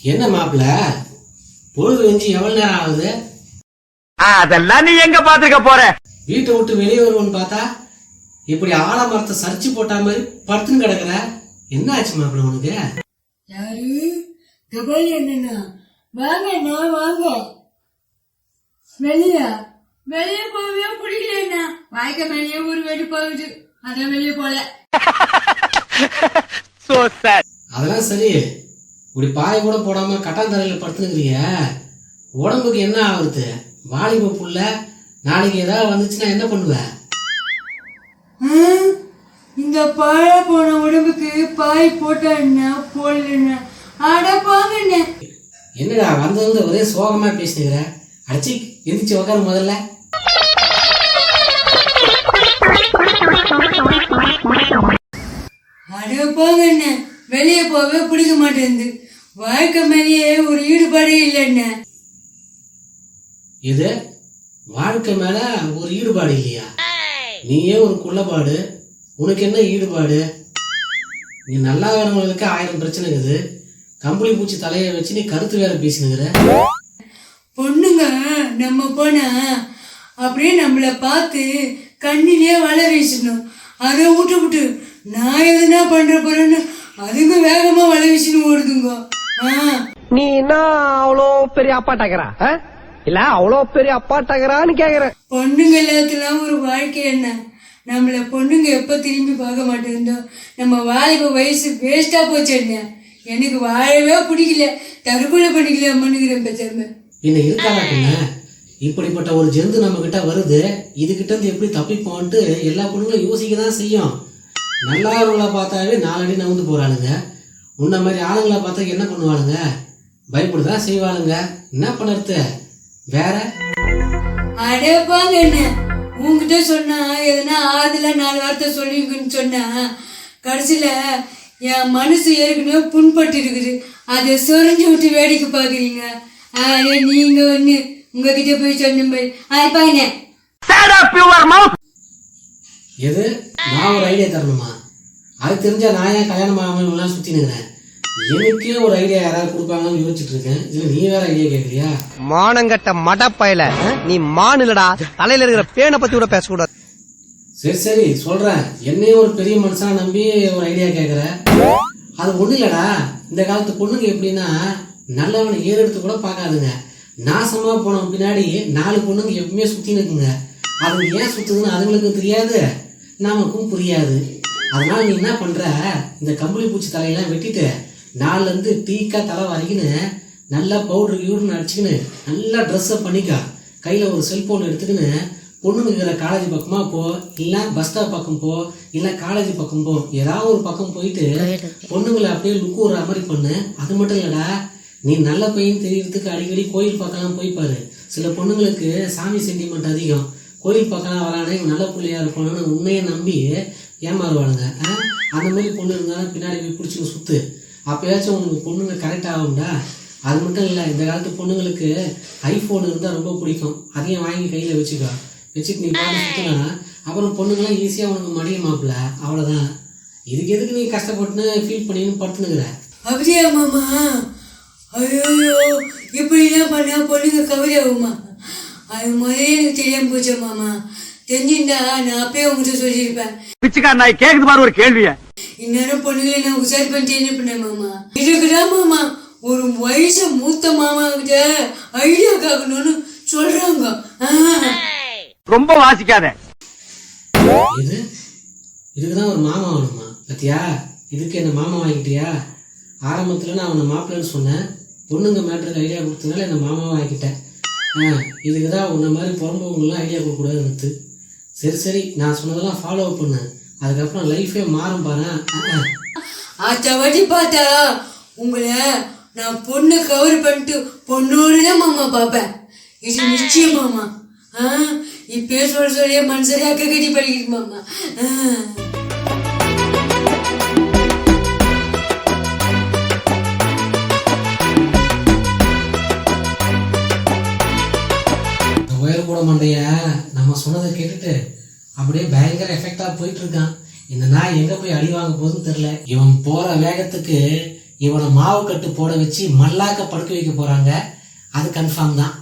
என்ன மாப்பிள்ள பொழுது வெஞ்சி எவ்வளவு நேரம் ஆகுது? அதெல்லாம் நீ எங்க பாத்துக்க போற? வீட்டை விட்டு வெளியே வருவோன்னு பார்த்தா இப்படி ஆலமரத்தை சரிச்சு போட்டா மாதிரி படுத்துன்னு கிடக்குற. என்ன ஆச்சு மாப்பிள்ள உனக்கு? யாரு கபாலி அண்ணா? வாங்க வாங்க. வெளியே போகவே பிடிக்கலண்ணா. வாய்க்க மேலேயே ஒரு வெடி போகுது, அதான் வெளியே போல. அதெல்லாம் சரி, இப்படி பாய கூட போடாம கட்டாந்தரையில படுத்துனுக்குறீங்க. உடம்புக்கு என்ன ஆகுறது? வாலிப புள்ள நாளைக்கு ஏதாவது வந்துச்சுன்னா என்ன பண்ணுவ? இந்த பாழ போன உடம்புக்கு பாய் போட்டா என்ன போடலன்னா ஆட போங்க. என்னடா வந்து ஒரே சோகமா பேசினுக்கிற? அடிச்சு எந்திரிச்சு உக்காரு முதல்ல. அட போங்க, வெளியே போகவே பிடிக்க மாட்டேங்குது. வாழ்க்கை மேலேயே ஒரு ஈடுபாடே இல்லைண்ண. இது வாழ்க்கை மேல ஒரு ஈடுபாடு இல்லையா? நீயே ஒரு குள்ளபாடு, உனக்கு என்ன ஈடுபாடு? நீ நல்லா வரவங்களுக்கு 1000 பிரச்சனை இருக்குது. கம்பளி பூச்சி தலையை வச்சு நீ கருத்து வேற பேசினுங்கிற. பொண்ணுங்க நம்ம போனா அப்படியே நம்மள பார்த்து கண்ணிலே வலை வீசணும். அதை விட்டு நான் எதுனா பண்ற போறேன்னு அதுங்க வேகமா வலை வீசின்னு ஓடுதுங்க. நீ என்ன அவ்வளோ பெரிய அப்பாட்டாக்கிறா இல்ல? அவ்வளோ பெரிய அப்பாட்டாக்கிறான்னு கேக்குற. பொண்ணுங்க எல்லாத்துலாம் ஒரு வாழ்க்கை என்ன? நம்மள பொண்ணுங்க எப்ப திரும்பி பார்க்க மாட்டேங்குதோ நம்ம வாலிப வயசு வேஸ்டா போச்சு. என்ன எனக்கு வாழவே பிடிக்கல, தற்கொலை பண்ணிக்கல மண்ணுகிறேன் பேசாம. என்ன இருக்காதா பின்ன? இப்படிப்பட்ட ஒரு ஜெந்து நம்ம கிட்ட வருது, இதுகிட்ட இருந்து எப்படி தப்பிப்போன்ட்டு எல்லா பொண்ணுங்களும் யோசிக்கதான் செய்யும். நல்லாவங்களை பார்த்தாவே 4 அடி நவுந்து போறாளுங்க. உன்ன மாதிரி ஆளுங்களை பார்த்தா என்ன பண்ணுவாளுங்க? பயப்படுதான் செய்வாளுங்க. என்ன பண்ணுறது வேற? அடப்பாங்க என்ன உங்ககிட்ட சொன்னா எதுனா ஆறுதல 4 வார்த்தை சொல்லிருக்குன்னு சொன்னா கடைசியில என் மனசு ஏற்கனவே புண்பட்டு இருக்குது. அதை சொரிஞ்சு விட்டு வேடிக்கை பாக்குறீங்க. நீங்க ஒண்ணு உங்ககிட்ட போய் சொன்ன எது நான் ஒரு ஐடியா தரணுமா? அது தெரிஞ்சா நான் ஏன் கல்யாணம் ஆகாமலாம் சுத்தி நிக்கிறேன். எனக்கே ஒரு ஐடியா யாராவது கொடுப்பாங்கன்னு யோசிச்சுட்டு இருக்கேன். இதுல நீ வேற ஐடியா கேட்கறியா? மானங்கட்ட மடப்பயல, நீ மானுலடா. தலையில இருக்கிற பேனை பத்தி கூட பேசக்கூடாது. சரி சொல்றேன். என்னையே ஒரு பெரிய மனுஷனா நம்பி ஒரு ஐடியா கேட்கற. அது ஒண்ணு இல்லடா. இந்த காலத்து பொண்ணுங்க எப்படின்னா நல்லவனை ஏறெடுத்து கூட பார்க்காதுங்க. நாசமா போன பின்னாடி 4 பொண்ணுங்க எப்பவுமே சுத்தி நிற்குங்க. அது ஏன் சுத்துதுன்னு அதுங்களுக்கு தெரியாது, நமக்கும் புரியாது. அதனால நீ என்ன பண்ற, இந்த கம்பளி பூச்சி தலையெல்லாம் வெட்டிட்டு 4ல இருந்து டீக்கா தலை வரைக்குன்னு நல்லா பவுடர் யூரின் அடிச்சுக்கின்னு நல்லா ட்ரெஸ்ஸப் பண்ணிக்கா. கையில ஒரு செல்போன் எடுத்துக்கின்னு பொண்ணுங்க இருக்கிற காலேஜ் பக்கமா போ, இல்ல பஸ் ஸ்டாப் பக்கம் போ, இல்ல காலேஜ் பக்கம் போ. ஏதாவது ஒரு பக்கம் போயிட்டு பொண்ணுங்களை அப்படியே லுக்கு விடுற மாதிரி பண்ணு. அது மட்டும் இல்லடா, நீ நல்ல பையன் தெரியறதுக்கு அடிக்கடி கோயில் பக்கம்லாம் போய் பாரு. சில பொண்ணுங்களுக்கு சாமி சென்டிமெண்ட் அதிகம். கோயில் பக்கம் வரானே நல்ல பிள்ளையா இருப்பானு உன்னையே நம்பி ஏமாறுவானுங்க. அந்த மாதிரி பொண்ணு இருந்தாலும் பின்னாடி போய் பிடிச்சின்னு சுத்து. அப்பயாச்சும் உனக்கு பொண்ணுங்க கரெக்ட் ஆகும்டா. அது மட்டும் இல்லை, இந்த காலத்து பொண்ணுங்களுக்கு ஐஃபோன் இருந்தால் ரொம்ப பிடிக்கும். அதையும் வாங்கி கையில் வச்சுட்டு நீ பாட்டு சுற்றினா அப்புறம் பொண்ணுங்களாம் ஈஸியாக உனக்கு மடிய மாப்பிள்ள. அவ்வளோதான். இதுக்கு எதுக்கு நீ கஷ்டப்பட்டுன்னு ஃபீல் பண்ணின்னு படுத்துனுக்குற? அப்படியா மாமா? ஐயோ இப்படிலாம் பண்ணா பொண்ணுங்க கவரி ஆகுமா? அது முதலே எனக்கு தெரியாம போச்சா மாமா? தெரிஞ்சிருந்தா நான் அப்பயே உங்ககிட்ட சொல்லியிருப்பேன். பிச்சுக்கார நாய் கேக்குது பாரு ஒரு கேள்விய. இந்நேரம் பொண்ணுங்களை நான் உசாரி பண்ணிட்டு என்ன பண்ணேன் மாமா? இதுக்குதான் மாமா ஒரு வயசு மூத்த மாமா கிட்ட ஐடியா கேட்கணும்னு சொல்றாங்க. ரொம்ப வாசிக்காத. இதுக்குதான் ஒரு மாமா வேணுமா? பத்தியா, இதுக்கு என்ன மாமா வாங்கிட்டியா? ஆரம்பத்துல நான் அவனை மாப்பிள்ளைன்னு சொன்னேன். பொண்ணுங்க மேட்ருக்கு ஐடியா கொடுத்ததுனால என்ன மாமாவை ஆக்கிட்டேன். இதுக்குதான் உன்ன மாதிரி புறம்பவங்களாம் ஐடியா கொடுக்கக்கூடாதுன்னு. சரி நான் சொன்னதெல்லாம் ஃபாலோ பண்ணு. அதுக்கப்புறம் லைஃபே மாறும் பாரு. ஆச்சா வாட்டி பார்த்தா உங்களை நான் பொண்ணு கவர் பண்ணிட்டு பொண்ணோடுதான் மாமா பாப்பேன். இது நிச்சயம் மாமா. இப்பே சொல்லியே மனசரி அக்க கட்டி படிக்கிட்டு மாமா. உயர் கூட மண்டைய நம்ம சொன்னதை கேட்டுட்டு அப்படியே பயங்கர எஃபெக்டா போயிட்டு இருக்கான். இந்த நாய் எங்க போய் அடி வாங்க போதுன்னு தெரியல. இவன் போற வேகத்துக்கு இவனை மாவு கட்டு போட வச்சு மல்லாக்க படுக்க வைக்க போறாங்க. அது கன்ஃபார்ம் தான்.